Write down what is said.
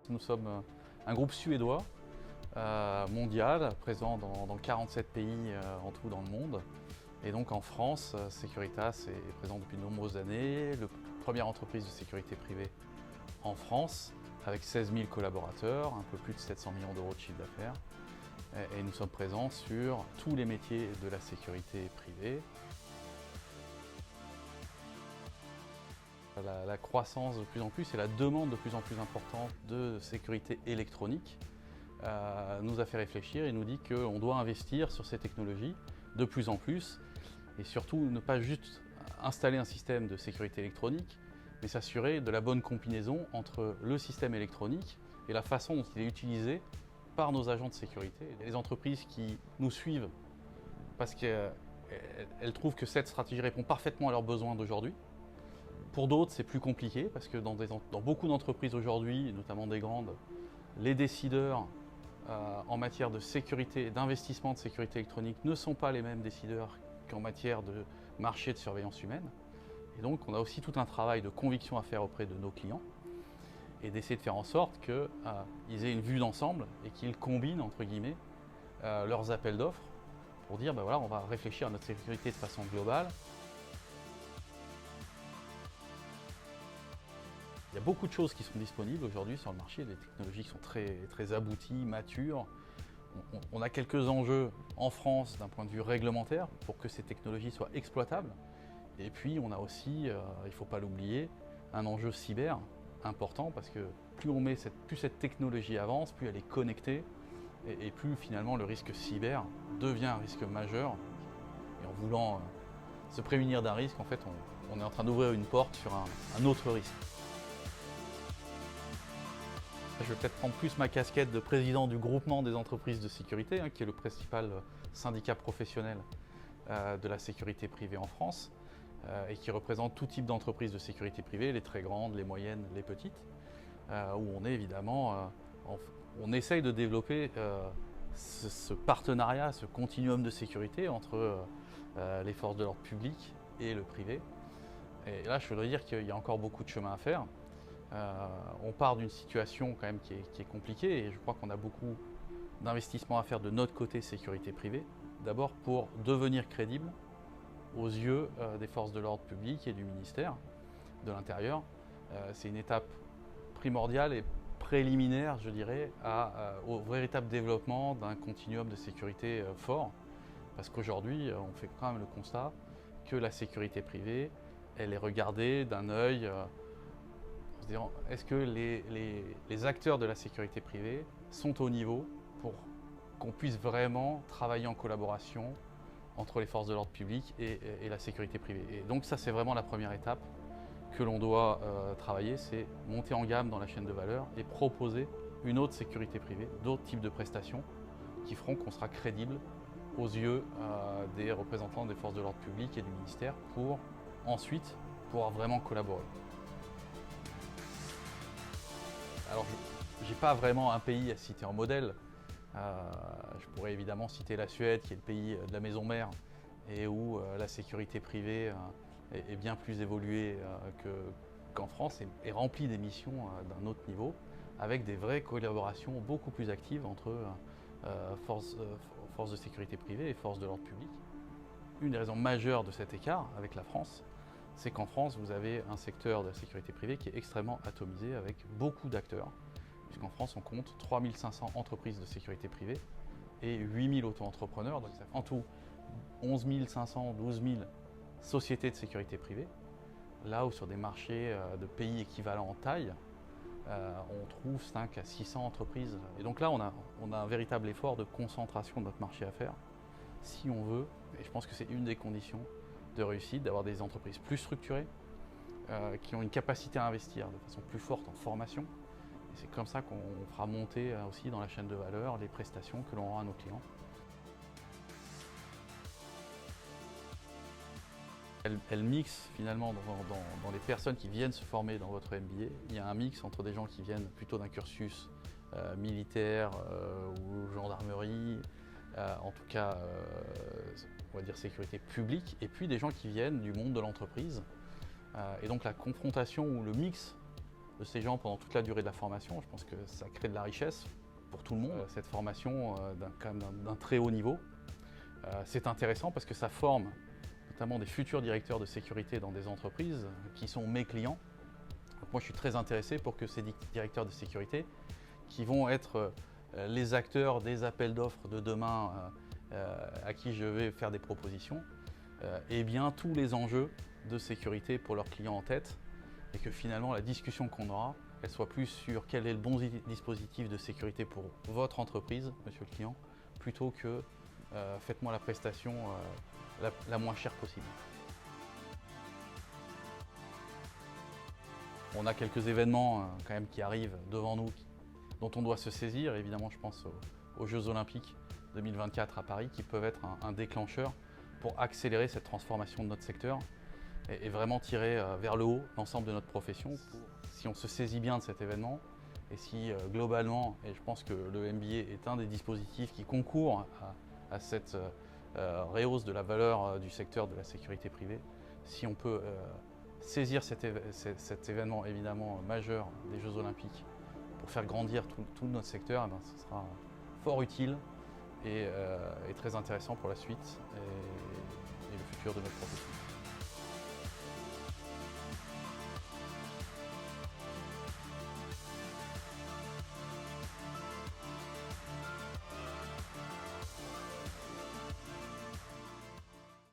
Nous sommes un groupe suédois mondial, présent dans 47 pays en tout dans le monde. Et donc en France, Securitas est présent depuis de nombreuses années, la première entreprise de sécurité privée en France, avec 16 000 collaborateurs, un peu plus de 700 millions d'euros de chiffre d'affaires. Et nous sommes présents sur tous les métiers de la sécurité privée. La croissance de plus en plus et la demande de plus en plus importante de sécurité électronique nous a fait réfléchir et nous dit qu'on doit investir sur ces technologies de plus en plus et surtout ne pas juste installer un système de sécurité électronique, mais s'assurer de la bonne combinaison entre le système électronique et la façon dont il est utilisé par nos agents de sécurité. Les entreprises qui nous suivent parce qu'elles trouvent que cette stratégie répond parfaitement à leurs besoins d'aujourd'hui. Pour d'autres, c'est plus compliqué parce que dans beaucoup d'entreprises aujourd'hui, notamment des grandes, les décideurs en matière de sécurité et d'investissement de sécurité électronique ne sont pas les mêmes décideurs qu'en matière de marché de surveillance humaine. Et donc, on a aussi tout un travail de conviction à faire auprès de nos clients et d'essayer de faire en sorte qu'ils aient une vue d'ensemble et qu'ils combinent, entre guillemets, leurs appels d'offres pour dire, ben voilà, on va réfléchir à notre sécurité de façon globale. Il y a beaucoup de choses qui sont disponibles aujourd'hui sur le marché, des technologies qui sont très abouties, matures. On a quelques enjeux en France d'un point de vue réglementaire pour que ces technologies soient exploitables. Et puis on a aussi, il ne faut pas l'oublier, un enjeu cyber important parce que plus cette technologie avance, plus elle est connectée et plus finalement le risque cyber devient un risque majeur. Et en voulant se prémunir d'un risque, en fait, on est en train d'ouvrir une porte sur un autre risque. Je vais peut-être prendre plus ma casquette de président du groupement des entreprises de sécurité, qui est le principal syndicat professionnel de la sécurité privée en France et qui représente tout type d'entreprises de sécurité privée, les très grandes, les moyennes, les petites, où on est évidemment, on essaye de développer ce partenariat, ce continuum de sécurité entre les forces de l'ordre public et le privé. Et là, je voudrais dire qu'il y a encore beaucoup de chemin à faire. On part d'une situation quand même qui est compliquée et je crois qu'on a beaucoup d'investissements à faire de notre côté sécurité privée. D'abord pour devenir crédible aux yeux des forces de l'ordre public et du ministère de l'Intérieur. C'est une étape primordiale et préliminaire, je dirais, au véritable développement d'un continuum de sécurité fort. Parce qu'aujourd'hui, on fait quand même le constat que la sécurité privée, elle est regardée d'un œil est-ce que les acteurs de la sécurité privée sont au niveau pour qu'on puisse vraiment travailler en collaboration entre les forces de l'ordre public et la sécurité privée. Et donc ça, c'est vraiment la première étape que l'on doit travailler, c'est monter en gamme dans la chaîne de valeur et proposer une autre sécurité privée, d'autres types de prestations qui feront qu'on sera crédible aux yeux des représentants des forces de l'ordre public et du ministère pour ensuite pouvoir vraiment collaborer. Alors, je n'ai pas vraiment un pays à citer en modèle. Je pourrais évidemment citer la Suède, qui est le pays de la maison mère, et où la sécurité privée est bien plus évoluée qu'en France et remplit des missions d'un autre niveau, avec des vraies collaborations beaucoup plus actives entre forces de sécurité privée et forces de l'ordre public. Une des raisons majeures de cet écart avec la France, c'est qu'en France, vous avez un secteur de la sécurité privée qui est extrêmement atomisé avec beaucoup d'acteurs, puisqu'en France, on compte 3500 entreprises de sécurité privée et 8000 auto-entrepreneurs, donc ça fait en tout 11 500, 12 000 sociétés de sécurité privée, là où sur des marchés de pays équivalents en taille, on trouve 5 à 600 entreprises. Et donc là, on a un véritable effort de concentration de notre marché à faire, si on veut, et je pense que c'est une des conditions de réussite, d'avoir des entreprises plus structurées, qui ont une capacité à investir de façon plus forte en formation. Et c'est comme ça qu'on fera monter aussi dans la chaîne de valeur les prestations que l'on rend à nos clients. Elle mixe finalement dans les personnes qui viennent se former dans votre MBA. Il y a un mix entre des gens qui viennent plutôt d'un cursus militaire ou gendarmerie, en tout cas on va dire sécurité publique, et puis des gens qui viennent du monde de l'entreprise. Et donc la confrontation ou le mix de ces gens pendant toute la durée de la formation. Je pense que ça crée de la richesse pour tout le monde, cette formation d'un très haut niveau. C'est intéressant parce que ça forme notamment des futurs directeurs de sécurité dans des entreprises qui sont mes clients. Donc moi, je suis très intéressé pour que ces directeurs de sécurité, qui vont être les acteurs des appels d'offres de demain à qui je vais faire des propositions, aient bien tous les enjeux de sécurité pour leurs clients en tête et que finalement la discussion qu'on aura, elle soit plus sur quel est le bon dispositif de sécurité pour votre entreprise, monsieur le client, plutôt que faites-moi la prestation la moins chère possible. On a quelques événements quand même qui arrivent devant nous, dont on doit se saisir. Évidemment, je pense aux Jeux Olympiques 2024 à Paris, qui peuvent être un déclencheur pour accélérer cette transformation de notre secteur et vraiment tirer vers le haut l'ensemble de notre profession. Si on se saisit bien de cet événement et si globalement, et je pense que le MBA est un des dispositifs qui concourt à cette rehausse de la valeur du secteur de la sécurité privée, si on peut saisir cet événement évidemment majeur des Jeux Olympiques pour faire grandir tout notre secteur, eh bien, ce sera fort utile et très intéressant pour la suite et le futur de notre profession.